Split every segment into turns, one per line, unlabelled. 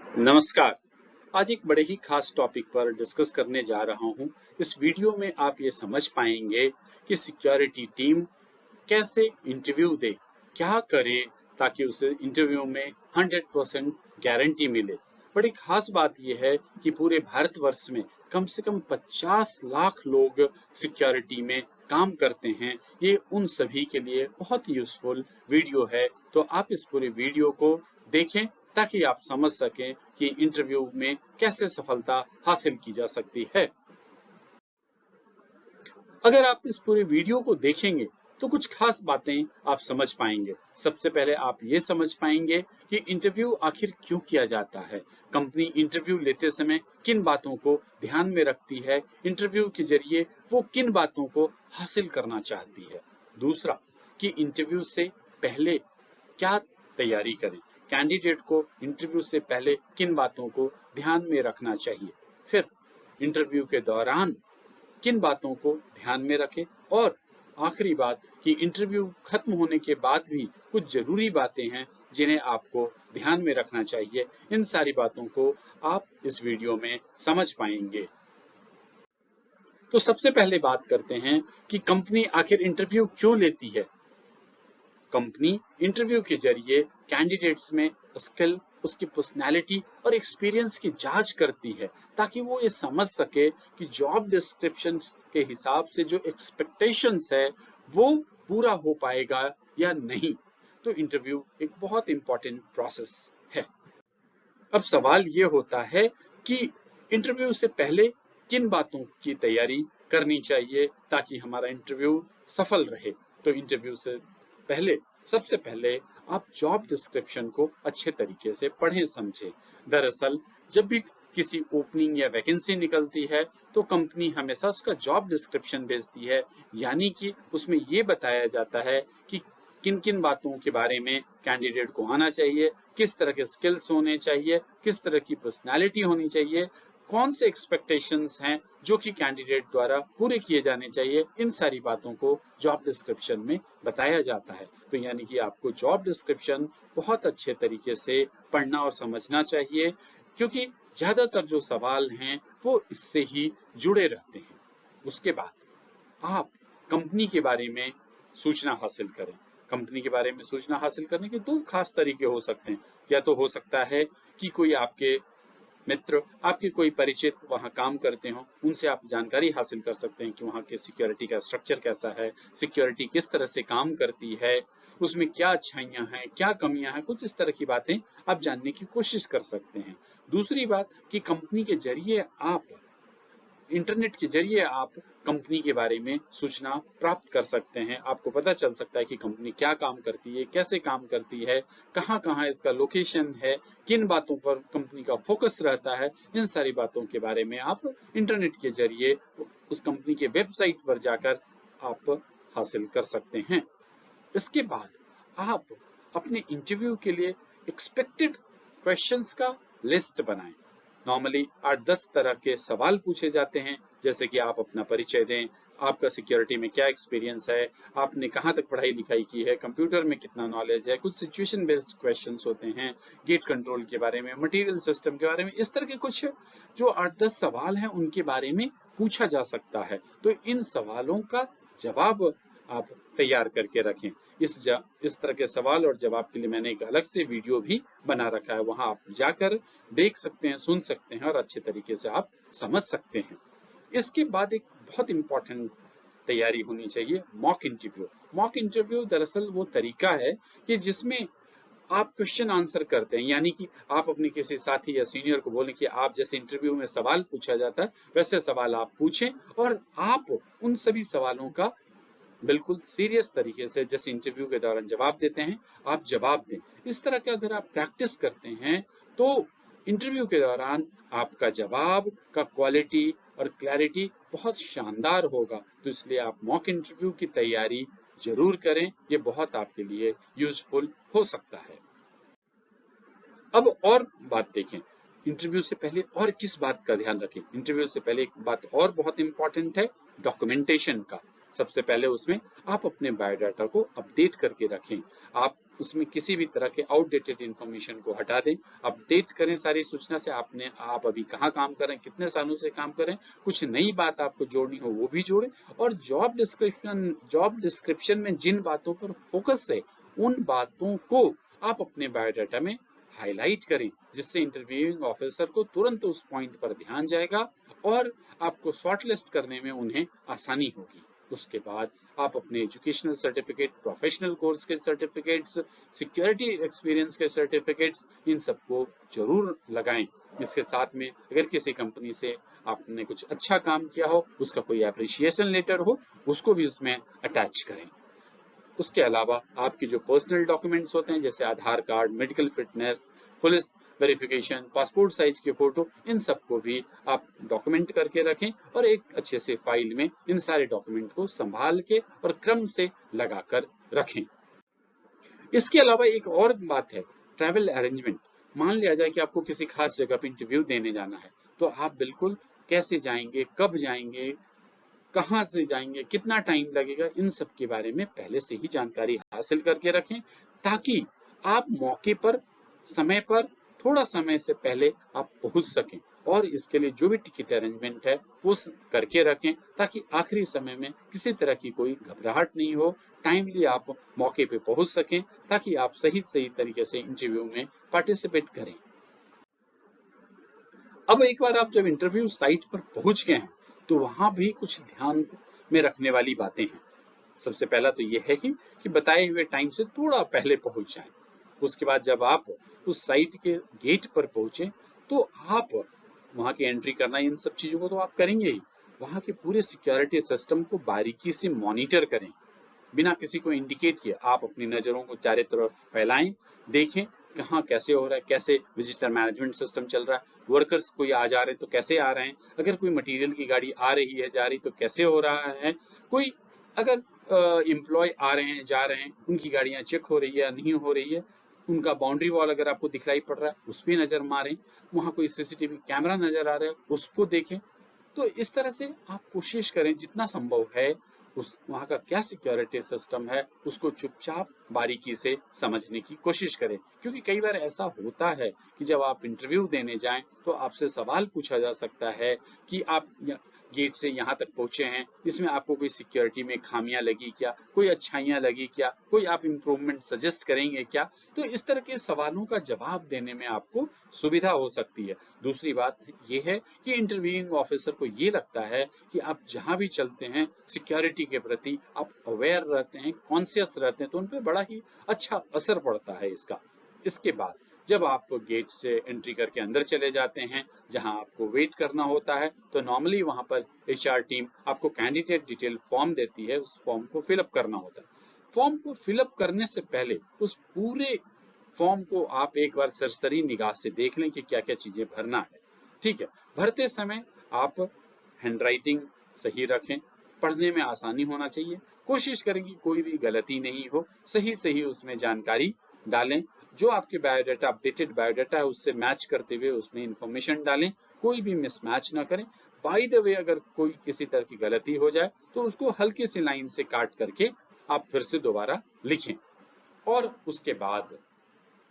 नमस्कार। आज एक बड़े ही खास टॉपिक पर डिस्कस करने जा रहा हूं। इस वीडियो में आप ये समझ पाएंगे कि सिक्योरिटी टीम कैसे इंटरव्यू दे, क्या करे ताकि उसे इंटरव्यू में 100% गारंटी मिले। बड़ी खास बात यह है कि पूरे भारतवर्ष में कम से कम 50 लाख लोग सिक्योरिटी में काम करते हैं। ये उन सभी के लिए बहुत यूजफुल वीडियो है, तो आप इस पूरे वीडियो को देखें ताकि आप समझ सकें कि इंटरव्यू में कैसे सफलता हासिल की जा सकती है। अगर आप इस पूरे वीडियो को देखेंगे तो कुछ खास बातें आप समझ पाएंगे। सबसे पहले आप ये समझ पाएंगे कि इंटरव्यू आखिर क्यों किया जाता है, कंपनी इंटरव्यू लेते समय किन बातों को ध्यान में रखती है, इंटरव्यू के जरिए वो किन बातों को हासिल करना चाहती है। दूसरा, कि इंटरव्यू से पहले क्या तैयारी करें, कैंडिडेट को इंटरव्यू से पहले किन बातों को ध्यान में रखना चाहिए। फिर इंटरव्यू के दौरान किन बातों को ध्यान में रखें, और आखिरी बात कि इंटरव्यू खत्म होने के बाद भी कुछ जरूरी बातें हैं जिन्हें आपको ध्यान में रखना चाहिए। इन सारी बातों को आप इस वीडियो में समझ पाएंगे। तो सबसे पहले बात करते हैं कि कंपनी आखिर इंटरव्यू क्यों लेती है। कंपनी इंटरव्यू के जरिए कैंडिडेट्स में स्किल, उसकी पर्सनालिटी और एक्सपीरियंस की जांच करती है ताकि वो ये समझ सके कि जॉब डिस्क्रिप्शन के हिसाब से जो एक्सपेक्टेशंस है वो पूरा हो पाएगा या नहीं। तो इंटरव्यू एक बहुत इंपॉर्टेंट प्रोसेस है। अब सवाल ये होता है कि इंटरव्यू से पहले किन बातों की तैयारी करनी चाहिए ताकि हमारा इंटरव्यू सफल रहे। तो इंटरव्यू से पहले सबसे पहले आप जॉब डिस्क्रिप्शन को अच्छे तरीके से पढ़ें समझें। दरअसल जब भी किसी ओपनिंग या वैकेंसी निकलती है तो कंपनी हमेशा उसका जॉब डिस्क्रिप्शन भेजती है, यानी कि उसमें ये बताया जाता है कि किन किन बातों के बारे में कैंडिडेट को आना चाहिए, किस तरह के स्किल्स होने चाहिए, किस तरह की पर्सनालिटी होनी चाहिए, कौन से एक्सपेक्टेशंस हैं जो कि कैंडिडेट द्वारा पूरे किए जाने चाहिए। इन सारी बातों को जॉब डिस्क्रिप्शन में बताया जाता है। तो यानी कि आपको जॉब डिस्क्रिप्शन बहुत अच्छे तरीके से पढ़ना और समझना चाहिए, क्योंकि ज्यादातर जो सवाल हैं वो इससे ही जुड़े रहते हैं। उसके बाद आप कंपनी के बारे में सूचना हासिल करें। कंपनी के बारे में सूचना हासिल करने के दो खास तरीके हो सकते हैं। या तो हो सकता है कि कोई आपके मित्र, आपके कोई परिचित वहां काम करते हो, उनसे आप जानकारी हासिल कर सकते हैं कि वहां के सिक्योरिटी का स्ट्रक्चर कैसा है, सिक्योरिटी किस तरह से काम करती है, उसमें क्या अच्छाइयां हैं, क्या कमियां हैं, कुछ इस तरह की बातें आप जानने की कोशिश कर सकते हैं। दूसरी बात कि कंपनी के जरिए आप इंटरनेट के जरिए आप कंपनी के बारे में सूचना प्राप्त कर सकते हैं। आपको पता चल सकता है कि कंपनी क्या काम करती है, कैसे काम करती है, कहाँ कहाँ इसका लोकेशन है, किन बातों पर कंपनी का फोकस रहता है। इन सारी बातों के बारे में आप इंटरनेट के जरिए उस कंपनी के वेबसाइट पर जाकर आप हासिल कर सकते हैं। इसके बाद आप अपने इंटरव्यू के लिए एक्सपेक्टेड क्वेश्चंस का लिस्ट बनाएं। नॉर्मली 8-10 तरह के सवाल पूछे जाते हैं, जैसे कि आप अपना परिचय दें, आपका सिक्योरिटी में क्या एक्सपीरियंस है, आपने कहाँ तक पढ़ाई लिखाई की है, कंप्यूटर में कितना नॉलेज है। कुछ सिचुएशन बेस्ड क्वेश्चंस होते हैं, गेट कंट्रोल के बारे में, मटेरियल सिस्टम के बारे में। इस तरह के कुछ जो 8-10 सवाल हैं उनके बारे में पूछा जा सकता है। तो इन सवालों का जवाब आप तैयार करके रखें। इस तरह के सवाल और जवाब के लिए मैंने एक अलग से वीडियो भी बना रखा है, वहां आप जाकर देख सकते हैं, सुन सकते हैं और अच्छे तरीके से आप समझ सकते हैं। इसके बाद एक बहुत इंपॉर्टेंट तैयारी होनी चाहिए, मॉक इंटरव्यू। मॉक इंटरव्यू दरअसल वो तरीका है कि जिसमें आप क्वेश्चन आंसर करते हैं, यानी कि आप अपने किसी साथी या सीनियर को बोलें कि आप जैसे इंटरव्यू में सवाल पूछा जाता है वैसे सवाल आप पूछें, और आप उन सभी सवालों का बिल्कुल सीरियस तरीके से जैसे इंटरव्यू के दौरान जवाब देते हैं आप जवाब दें। इस तरह का अगर आप प्रैक्टिस करते हैं तो इंटरव्यू के दौरान आपका जवाब का क्वालिटी और क्लैरिटी बहुत शानदार होगा। तो इसलिए आप मॉक इंटरव्यू की तैयारी जरूर करें, ये बहुत आपके लिए यूजफुल हो सकता है। अब और बात देखें, इंटरव्यू से पहले और किस बात का ध्यान रखें। इंटरव्यू से पहले एक बात और बहुत इंपॉर्टेंट है, डॉक्यूमेंटेशन का। सबसे पहले उसमें आप अपने बायोडाटा को अपडेट करके रखें। आप उसमें किसी भी तरह के आउटडेटेड इंफॉर्मेशन को हटा दें, अपडेट करें सारी सूचना से। आप अभी कहाँ काम कर रहे हैं, कितने सालों से काम कर रहे हैं, कुछ नई बात आपको जोड़नी हो वो भी जोड़ें। और जॉब डिस्क्रिप्शन में जिन बातों पर फोकस है उन बातों को आप अपने बायोडाटा में हाईलाइट करें, जिससे इंटरव्यूइंग ऑफिसर को तुरंत उस पॉइंट पर ध्यान जाएगा और आपको शॉर्टलिस्ट करने में उन्हें आसानी होगी। उसके बाद आप अपने एजुकेशनल सर्टिफिकेट, प्रोफेशनल कोर्स के सर्टिफिकेट्स, सिक्योरिटी एक्सपीरियंस के सर्टिफिकेट्स, इन सबको जरूर लगाएं। इसके साथ में अगर किसी कंपनी से आपने कुछ अच्छा काम किया हो, उसका कोई एप्रिसिएशन लेटर हो, उसको भी उसमें अटैच करें। उसके अलावा आपके जो पर्सनल डॉक्यूमेंट्स होते हैं जैसे Aadhaar card, medical fitness, police verification, passport size की फोटो, इन सबको भी आप डॉक्यूमेंट करके रखें और एक अच्छे से फाइल में इन सारे डॉक्यूमेंट को संभाल के और क्रम से लगाकर रखें। इसके अलावा एक और बात है, ट्रैवल अरेंजमेंट। मान लिया जाए कि आपको किसी खास जगह पर इंटरव्यू देने जाना है, तो आप बिल्कुल कैसे जाएंगे, कब जाएंगे, कहाँ से जाएंगे, कितना टाइम लगेगा, इन सब के बारे में पहले से ही जानकारी हासिल करके रखें, ताकि आप मौके पर, समय पर, थोड़ा समय से पहले आप पहुंच सकें। और इसके लिए जो भी टिकट अरेंजमेंट है वो करके रखें, ताकि आखिरी समय में किसी तरह की कोई घबराहट नहीं हो, टाइमली आप मौके पे पहुंच सकें, ताकि आप सही सही तरीके से इंटरव्यू में पार्टिसिपेट करें। अब एक बार आप जब इंटरव्यू साइट पर पहुंच गए हैं, तो वहां भी कुछ ध्यान में रखने वाली बातें हैं। सबसे पहला तो यह है कि बताए हुए टाइम से थोड़ा पहले पहुंच जाएं। उसके बाद जब आप उस साइट के गेट पर पहुंचे, तो आप वहां की एंट्री करना, इन सब चीजों को तो आप करेंगे ही, वहां के पूरे सिक्योरिटी सिस्टम को बारीकी से मॉनिटर करें। बिना किसी को इंडिकेट किए आप अपनी नजरों को चारों तरफ फैलाएं, देखें कहाँ कैसे हो रहा है, कैसे विजिटर मैनेजमेंट सिस्टम चल रहा है, वर्कर्स कोई आ जा रहे हैं तो कैसे आ रहे हैं, अगर कोई मटेरियल की गाड़ी आ रही है, जा रही तो कैसे हो रहा है, कोई अगर एम्प्लॉय आ रहे हैं, जा रहे हैं, उनकी गाड़ियां चेक हो रही है या नहीं हो रही है, उनका बाउंड्री वॉल अगर आपको दिखलाई पड़ रहा है उस पर नजर मारें, वहां कोई सीसीटीवी कैमरा नजर आ रहा है उसको देखें। तो इस तरह से आप कोशिश करें जितना संभव है उस वहाँ का क्या सिक्योरिटी सिस्टम है उसको चुपचाप बारीकी से समझने की कोशिश करें। क्योंकि कई बार ऐसा होता है कि जब आप इंटरव्यू देने जाएं तो आपसे सवाल पूछा जा सकता है कि आप गेट से यहाँ तक पहुंचे हैं, इसमें आपको कोई सिक्योरिटी में खामियां लगी क्या, कोई अच्छाइयां लगी क्या, कोई आप इम्प्रूवमेंट सजेस्ट करेंगे क्या। तो इस तरह के सवालों का जवाब देने में आपको सुविधा हो सकती है। दूसरी बात यह है कि इंटरव्यूइंग ऑफिसर को ये लगता है कि आप जहां भी चलते हैं सिक्योरिटी के प्रति आप अवेयर रहते हैं, कॉन्शियस रहते हैं, तो उन पर बड़ा ही अच्छा असर पड़ता है इसका। इसके बाद जब आप गेट से एंट्री करके अंदर चले जाते हैं जहां आपको वेट करना होता है, तो नॉर्मली वहां पर एचआर टीम आपको कैंडिडेट डिटेल फॉर्म देती है, उस फॉर्म को फिलअप करना होता है। फॉर्म को फिलअप करने से पहले उस पूरे फॉर्म को आप एक बार सरसरी निगाह से देख लें कि क्या क्या चीजें भरना है। ठीक है, भरते समय आप हैंडराइटिंग सही रखें, पढ़ने में आसानी होना चाहिए, कोशिश करें कि कोई भी गलती नहीं हो, सही सही उसमें जानकारी डालें, जो आपके बायोडाटा, अपडेटेड बायोडाटा है उससे मैच करते हुए उसमें इंफॉर्मेशन डालें, कोई भी मिसमैच ना करें। बाय द वे अगर कोई किसी तरह की गलती हो जाए तो उसको हल्की सी लाइन से काट करके आप फिर से दोबारा लिखें। और उसके बाद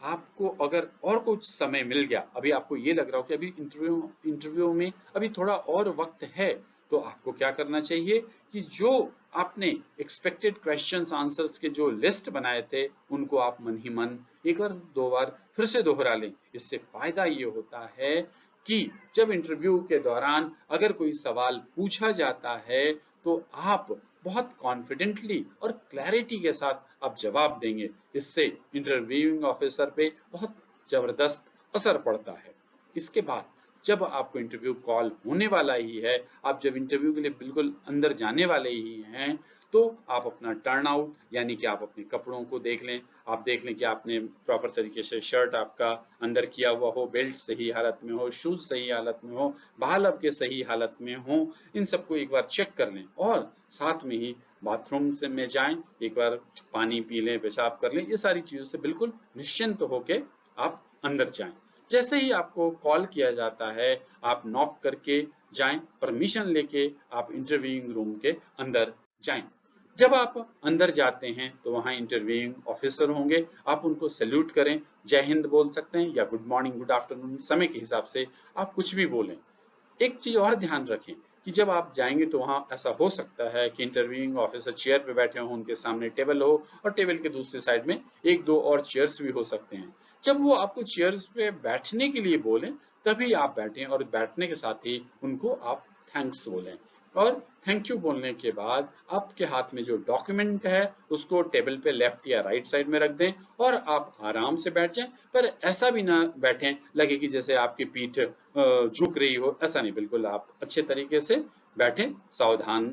आपको अगर और कुछ समय मिल गया, अभी आपको ये लग रहा हो कि अभी इंटरव्यू में अभी थोड़ा और वक्त है, तो आपको क्या करना चाहिए कि जो आपने एक्सपेक्टेड क्वेश्चंस आंसर्स के जो लिस्ट बनाए थे उनको आप मन ही मन एक बार दो बार फिर से दोहरा लें। इससे फायदा ये होता है कि जब इंटरव्यू के दौरान अगर कोई सवाल पूछा जाता है तो आप बहुत कॉन्फिडेंटली और क्लैरिटी के साथ आप जवाब देंगे। इससे इंटरव्यूइंग ऑफिसर पे बहुत जबरदस्त असर पड़ता है। इसके बाद जब आपको इंटरव्यू कॉल होने वाला ही है, आप जब इंटरव्यू के लिए बिल्कुल अंदर जाने वाले ही हैं, तो आप अपना टर्न आउट यानी कि आप अपने कपड़ों को देख लें। आप देख लें कि आपने प्रॉपर तरीके से शर्ट आपका अंदर किया हुआ हो, बेल्ट सही हालत में हो, शूज सही हालत में हो, बाल आपके सही हालत में हो, इन सबको एक बार चेक कर लें। और साथ में ही बाथरूम से में जाएं, एक बार पानी पी लें, पेशाब कर लें, ये सारी चीजों से बिल्कुल निश्चिंत होके आप अंदर जाएं। जैसे ही आपको कॉल किया जाता है आप नॉक करके जाएं, परमिशन लेके आप इंटरव्यूइंग रूम के अंदर जाएं। जब आप अंदर जाते हैं तो वहां इंटरव्यूइंग ऑफिसर होंगे, आप उनको सैल्यूट करें, जय हिंद बोल सकते हैं या गुड मॉर्निंग, गुड आफ्टरनून, समय के हिसाब से आप कुछ भी बोलें। एक चीज और ध्यान रखें कि जब आप जाएंगे तो वहां ऐसा हो सकता है कि इंटरव्यूइंग ऑफिसर चेयर पे बैठे हों, उनके सामने टेबल हो और टेबल के दूसरी साइड में एक दो और चेयर्स भी हो सकते हैं। जब वो आपको चेयर्स पे बैठने के लिए बोलें तभी आप बैठें और बैठने के साथ ही उनको आप थैंक्स बोलें। और थैंक यू बोलने के बाद आपके हाथ में जो डॉक्यूमेंट है उसको टेबल पे लेफ्ट या राइट साइड में रख दें और आप आराम से बैठ जाएं, पर ऐसा भी ना बैठें लगे कि जैसे आपकी पीठ झुक रही हो, ऐसा नहीं, बिल्कुल आप अच्छे तरीके से बैठें, सावधान।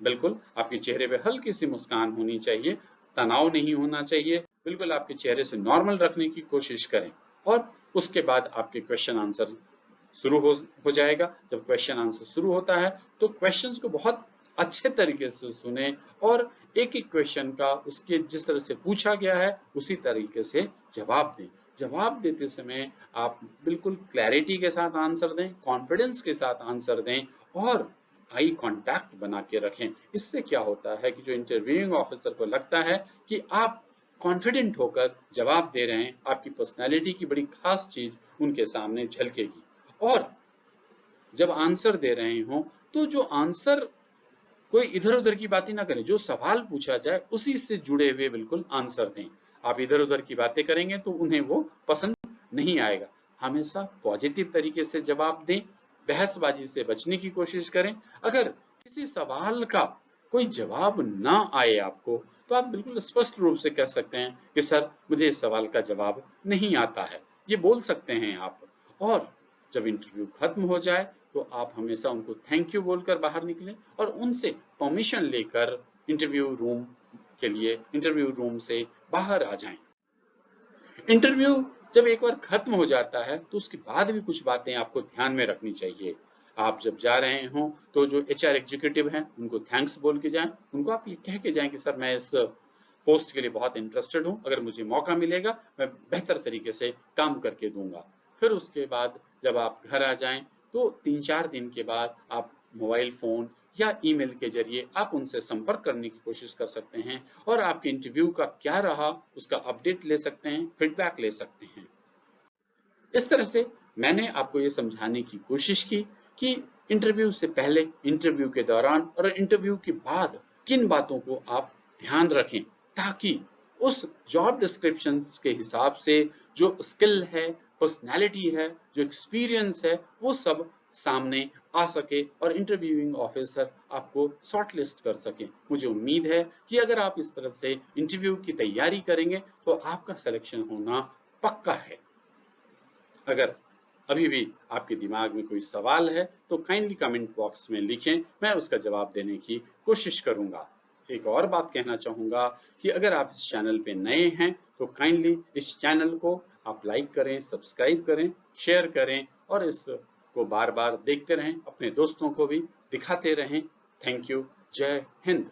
बिल्कुल आपके चेहरे पे हल्की सी मुस्कान होनी चाहिए, तनाव नहीं होना चाहिए, बिल्कुल आपके चेहरे से नॉर्मल रखने की कोशिश करें। और उसके बाद आपके क्वेश्चन आंसर शुरू हो जाएगा। जब क्वेश्चन आंसर शुरू होता है तो क्वेश्चंस को बहुत अच्छे तरीके से सुने और एक एक क्वेश्चन का उसके जिस तरह से पूछा गया है उसी तरीके से जवाब दें। जवाब देते समय आप बिल्कुल क्लैरिटी के साथ आंसर दें, कॉन्फिडेंस के साथ आंसर दें और आई कांटेक्ट बना के रखें। इससे क्या होता है कि जो इंटरव्यूइंग ऑफिसर को लगता है कि आप कॉन्फिडेंट होकर जवाब दे रहे हैं, आपकी पर्सनैलिटी की बड़ी खास चीज उनके सामने झलकेगी। और जब आंसर दे रहे हो तो जो आंसर कोई इधर उधर की बातें ना करें, जो सवाल पूछा जाए उसी से जुड़े हुए बिल्कुल आंसर दें। आप इधर उधर की बातें करेंगे तो उन्हें वो पसंद नहीं आएगा। हमेशा पॉजिटिव तरीके से जवाब दें, बहसबाजी से बचने की कोशिश करें। अगर किसी सवाल का कोई जवाब ना आए आपको तो आप बिल्कुल स्पष्ट रूप से कह सकते हैं कि सर मुझे इस सवाल का जवाब नहीं आता है, ये बोल सकते हैं आप। और जब इंटरव्यू खत्म हो जाए तो आप हमेशा उनको थैंक यू बोलकर बाहर निकलें और उनसे परमिशन लेकर इंटरव्यू रूम से बाहर आ जाएं। इंटरव्यू जब एक बार खत्म हो जाता है तो उसके बाद भी कुछ बातें आपको ध्यान में रखनी चाहिए। आप जब जा रहे हो तो जो एचआर एग्जीक्यूटिव हैं उनको थैंक्स बोल के जाएं, उनको आप ये कह के जाएं कि सर मैं इस पोस्ट के लिए बहुत इंटरेस्टेड हूं, अगर मुझे मौका मिलेगा मैं बेहतर तरीके से काम करके दूंगा। फिर उसके बाद जब आप घर आ जाएं तो 3-4 दिन के बाद आप मोबाइल फोन या ईमेल के जरिए आप उनसे संपर्क करने की कोशिश कर सकते हैं और आपके इंटरव्यू का क्या रहा उसका अपडेट ले सकते हैं, फीडबैक ले सकते हैं। इस तरह से मैंने आपको ये समझाने की कोशिश की कि इंटरव्यू से पहले, इंटरव्यू के दौरान और इंटरव्यू के बाद किन बातों को आप ध्यान रखें ताकि उस जॉब डिस्क्रिप्शन के हिसाब से जो स्किल है, पर्सनैलिटी है, जो एक्सपीरियंस है, वो सब सामने आ सके और इंटरव्यूइंग ऑफिसर आपको शॉर्टलिस्ट कर सके। मुझे उम्मीद है कि अगर आप इस तरह से इंटरव्यू की तैयारी करेंगे तो आपका सिलेक्शन होना पक्का है। अगर अभी भी आपके दिमाग में कोई सवाल है तो काइंडली कमेंट बॉक्स में लिखें, मैं उसका जवाब देने की कोशिश करूंगा। एक और बात कहना चाहूंगा कि अगर आप इस चैनल पे नए हैं तो काइंडली इस चैनल को आप लाइक करें, सब्सक्राइब करें, शेयर करें और इसको बार बार देखते रहें, अपने दोस्तों को भी दिखाते रहें। Thank you. जय हिंद।